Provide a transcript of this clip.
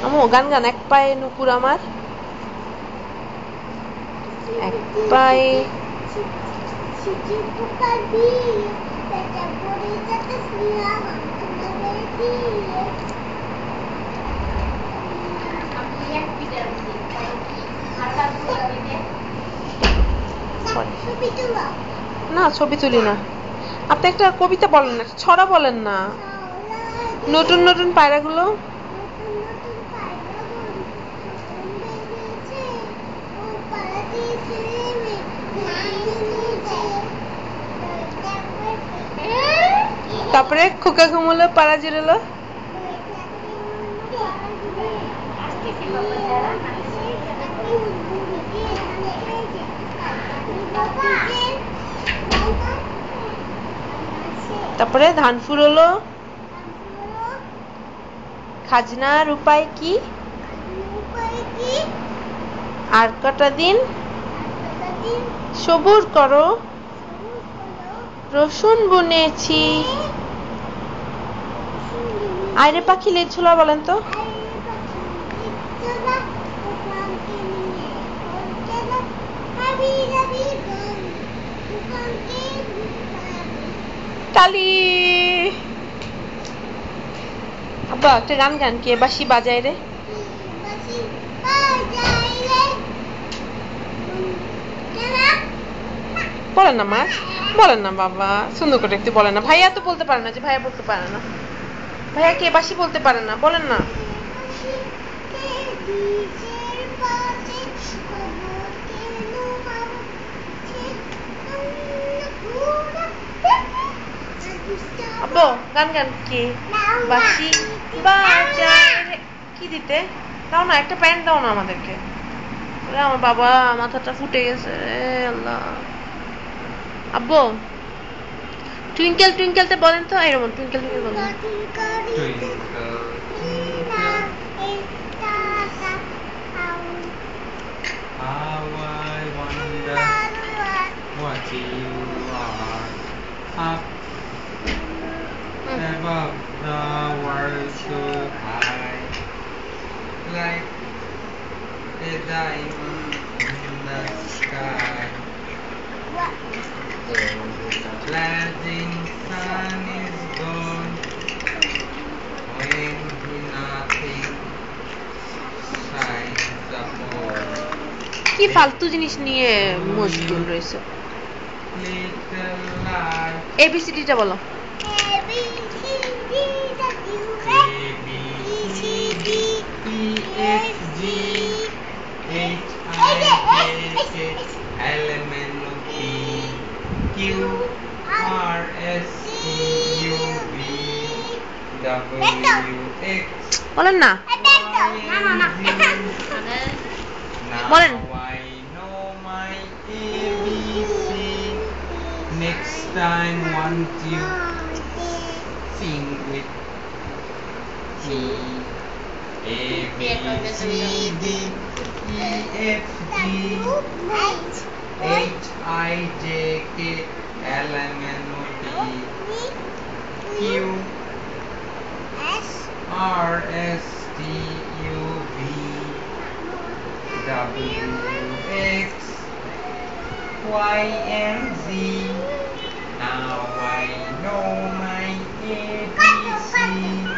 আমো গান গান এক পায়ে নুপুর আমার এক পায়ে না ছবি তুলি না আপনি একটা কবিতা বলেন না ছড়া বলেন না নতুন নতুন পায়রাগুলো তারপরে খোকা ঘুমলো পাড়া জিরলো তারপরে ধান ফুরলো খাজনার উপায় কি আর কটা দিন সবুর করো রসুন বুনেছি আইরে পাখি লেজ ছোলা বলেন তো কালি আব্বা একটা গান গান কে বাঁশি বাজায় রে বলেন না মা বলেন না বাবা সুন্দর করে একটু বলেন না ভাইয়া তো বলতে পারে না যে ভাইয়া বলতে পারে না ভাইয়া কে বাঁশি বলতে পারে না বলেন না আব্বু গান গান কে বাঁশি বাজায় কি দিতে দাও না একটা প্যান্ট দাও না আমাদেরকে আমার বাবা মাথাটা ফুটে গেছে আল্লাহ আব্বু টুইঙ্কেল টুইঙ্কেলতে বলেন তো এরকম টুইঙ্কেল টুইঙ্কেল বলেন How I wonder what you are up above the world so high, like a diamond in the sky. Blazing sun is gone when nothing shines upon. কি ফালতু জিনিস নিয়ে মশগুল রয়েছে এবিসিডিটা বলো বলেন না বলেন Next time want you sing with me. A B C D E F G H I J K L M N O P Q R S T U V W X Y and Z. Now I know my ABC.